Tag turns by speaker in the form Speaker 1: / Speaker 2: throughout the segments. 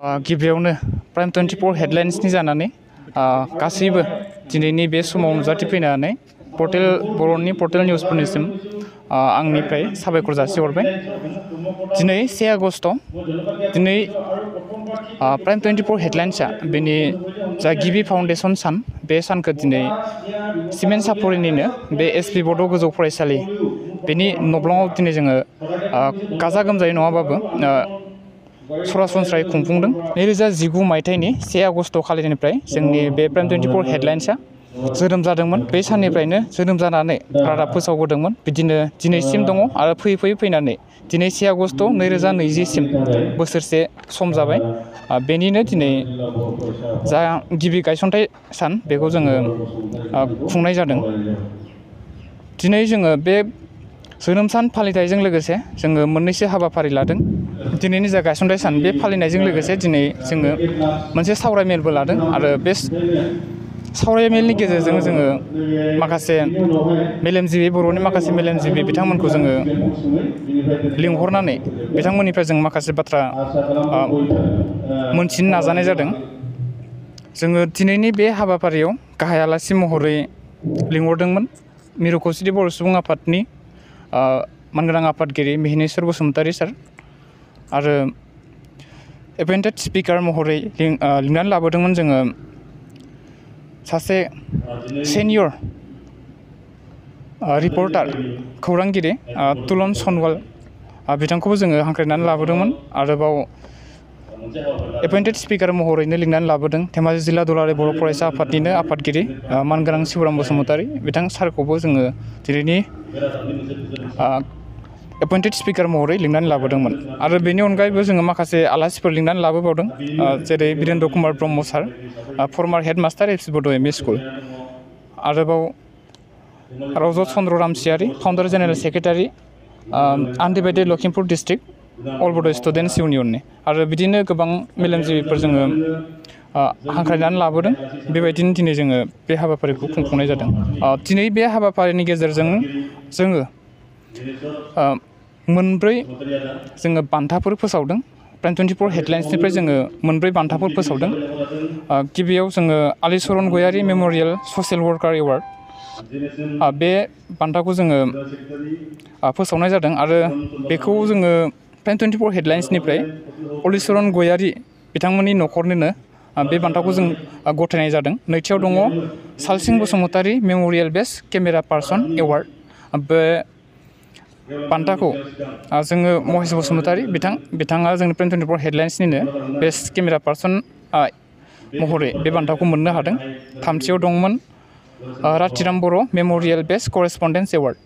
Speaker 1: गिबियावनो प्राइम 24 हेडलाइन्सनि जानानै गासैबो दिनैनि बे समाव नुजाथिफैनानै बर'नि पर्टेल निउसफोरनिसिम आंनिफ्राय साबायखर जासिहरबाय। दिनै 1 आगस्ट दिनै प्राइम 24 हेडलाइन्सआ बेनि जा गिबि फाउन्डेसन सान बे सानखौ दिनै सिमेन्ट सापरिनिनो बे एसपि बड' गोजौ फरायसालि बेनि नब्लङाव दिनै जोङो गाजा गोमजायै नङाबाबो सरासनस्रायै खुंफुंदों। 2019 मायथाइनि 1 आगस्ट खालिनिफ्राय जोंनि बे प्राइम 24 हेडलाइन्सआ जोनोम जादोंमोन। बे साननिफ्रायनो जोनोम जानानै रादाब फोसावबोदोंमोन। बिदिनो दिनैसिम दङ आरो फैयै फैनानै दिनै 1 आगस्ट 2020 सिम बोसोरसे सम जाबाय। बेनिनो दिनै जा गिबि गायसनथाइ सान बेखौ जोङो खुंनाय जादों। दिनै जोङो बे जोनोम सान फालिथायजों लोगोसे जोङो मोननैसो हाबाफारि लादों। दिनैनि जा गायसनथाइ सान बे फालिनायजों लोगोसे दिनै जोङो मोनसे सावरायमेलबो लादों आरो बे सावरायमेलनि गेजेरजों जोङो माखासे मेलेमजिबि बर'नि माखासे मेलेमजिबि बिथांमोनखौ जोङो लिंहरनानै बिथांमोननिफ्राय जों माखासे बाथ्रा मोनथिनो नाजानाय जादों। जोङो दिनैनि बे हाबाफारियाव गाहाय आलासि महरै लिंहरदोंमोन मिरु खौसेथि बर' सुबुं आफादनि मानगोनां आफादगिरि मिहिनेश्वर बसुमतारी सार आरो एपइन्टेड स्पिकार महरै लिंनानै लाबोदोंमोन जोङो सासे सेनियर रिपर्टार खौरांगिरि तुलन सनवाल बिथांखौबो जोङो हांख्रायनानै लाबोदोंमोन। आरोबाव एपइन्टेड स्पिकार महरैनो लिंनानै लाबोदों धेमाजि जिल्ला दुलाराय बर' फरायसा आफादनिनो आफादगिरि मानगोनां शिवराम बसुमतारी बिथां सारखौबो जोङो दिनैनि एपइन्टेड स्पिकार महरै लिंनानै लाबोदोंमोन। आरो बेनि अनगायैबो जोङो माखासे आलासिफोर लिंनानै लाबोबावदों जेरै बिरेन्द्र कुमार ब्रह्म सार फर्मार हेडमास्टार एफसि बड' एम इ स्कुल। आरोबाव रजत चन्द्र रामसियारि फाउन्डार जेनेरेल सेक्रेटारि आनडिभाइडेड लखिमपुर डिस्ट्रिक्ट अल बड' स्टुडेन्टस इउनियननि आरो बिदिनो गोबां मेलेमजिबिफोर जोङो हांख्रायनानै लाबोदों। बेबायदिनो दिनै जोङो बे हाबाफारिखौ खुंफुंनाय जादों। दिनै बे हाबाफारिनि गेजेरजों जोङो मोनब्रै जोङो बान्थाफोर फोसावदों। प्राइम 24 हेडलाइन्सनिफ्राय जोङो मोनब्रै बान्थाफोर फोसावदों। गिबियाव जोङो आलिचरन गयारि मेम'रियेल ससियेल वार्कार एवार्ड बे बान्थाखौ जोङो फोसावनाय जादों आरो बेखौ जोङो प्राइम 24 हेडलाइन्सनिफ्राय अलिचरन गयारि बिथांमोननि न'खरनोनो बे बान्थाखौ जों गथायनाय जादों। नैथियाव दङ Salsing Basumatary memorial best camera person award. बे बान्थाखौ जोङो महेश बसुमतारी बिथाङा जोंनि प्राइम 24 हेडलाइन्सनिनो बेस्ट केमेरा पार्सन महरै बे बान्थाखौ मोननो हादों। थामथियाव दंमोन Rathiram Boro' memorial best correspondence award.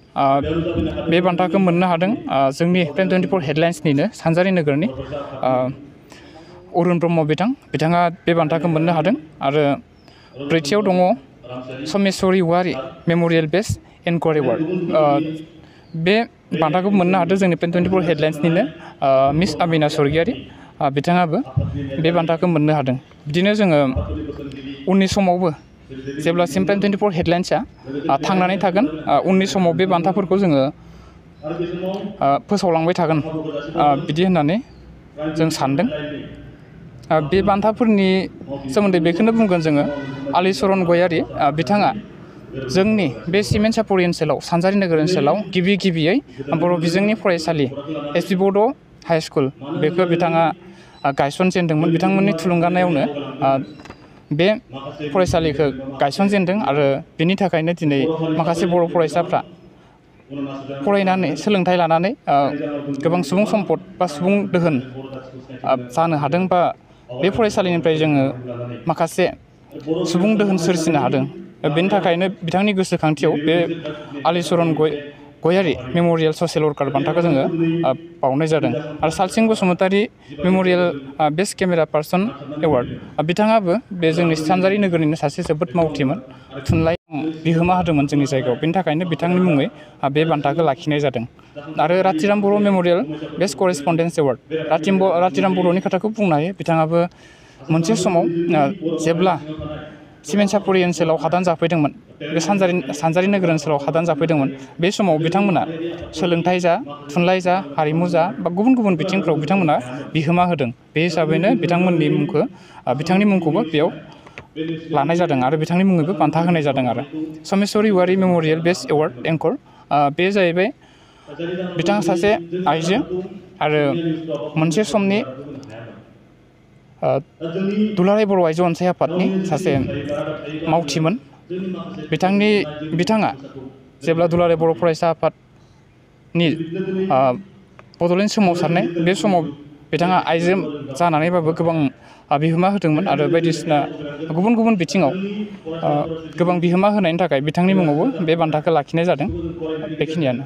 Speaker 1: बे बान्थाखौ मोननो हादों जोंनि प्राइम 24 हेडलाइन्सनिनो सानजारि नोगोरनि अरुण ब्रह्म बिथाङा बे बान्थाखौ मोननो हादों। आरो ब्रैथियाव दङ समेस्वरी औवारी मेम'रियेल बेस्ट एनकर एवार्ड। बे बान्थाखौ मोननो हादों जोंनि प्राइम 24 हेडलाइन्सनिनो मिस आमिना स्वर्गियारि बिथाङाबो बे बान्थाखौ मोननो हादों। बिदिनो जोङो उननि समावबो जेब्लासिम प्राइम 24 हेडलाइन्सआ थांनानै थागोन उननि समाव बे बान्थाफोरखौ जोङो फोसावलांबाय थागोन बिदि होननानै जों सानदों। बे बान्थाफोरनि सोमोन्दै बेखौनो बुंगोन जोङो आलिचरन गयारि बिथाङा जोंनि बे सिमेन्ट सापरि ओनसोलाव सानजारि नोगोर ओनसोलाव गिबियै बर' बिजोंनि फरायसालि एसपि बड' हाइ स्कुल बेखौ बिथाङा गायसनजेनदोंमोन। बिथांमोननि थुलुंगानायावनो बे फरायसालिखौ गायसनजेनदों आरो बेनि थाखायनो दिनै माखासे बर' फरायसाफ्रा फरायनानै सोलोंथाइ लानानै गोबां सुबुं सम्पद बा सुबुं दोहोन जानो हादों बा बे फरायसालिनिफ्राय जोङो माखासे सुबुं दोहोन सोरजिनो हादों। बेनि थाखायनो बिथांनि गोसोखांथियाव बे आलिचरन गयारि मेम'रियेल ससियेल वार्कार बान्थाखौ जोङो बावनाय जादों। आरो Salsing Basumatary memorial best camera person award बिथाङाबो बे जोंनि सानजारि नोगोरनिनो सासे जोबोद मावथिमोन थुनलाइ बिहोमा होदोंमोन जोंनि जायगायाव। बेनि थाखायनो बिथांनि मुङै बे बान्थाखौ लाखिनाय जादों। आरो राथिराम Boro' memorial best correspondence award राथिराम बर'नि खोथाखौ बुंनो हायो। बिथाङाबो मोनसे समाव जेब्ला सिमेन्ट सापरि ओनसोलाव हादान जाफैदोंमोन बे सानजारि नोगोर ओनसोलाव हादान जाफैदोंमोन बे समाव बिथांमोना सोलोंथाइ जा थुनलाइ जा हारिमु जा बा गुबुन गुबुन बिथिंफ्राव बिथांमोना बिहोमा होदों बे हिसाबैनो बिथांनि मुंखौबो बेयाव लानाय जादों आरो बिथांनि मुङैबो बान्था होनाय जादों आरो समेश्वरी Owary memorial best award anchor बे जाहैबाय बिथाङा सासे आइजो आरो मोनसे समनि दुलाराय बर' आइजो अनसाय आफादनि सासे मावथिमोन बिथाङा जेब्ला दुलाराय बर' फरायसा आफादनि बड'लेण्ड सोमावसारनाय बे समाव बिथाङा आइजो जानानैबाबो गोबां बिहोमा होदोंमोन आरो बायदिसिना गुबुन गुबुन बिथिङाव गोबां बिहोमा होनायनि थाखाय बिथांनि मुङावबो बे बान्थाखौ लाखिनाय जादों बेखिनियानो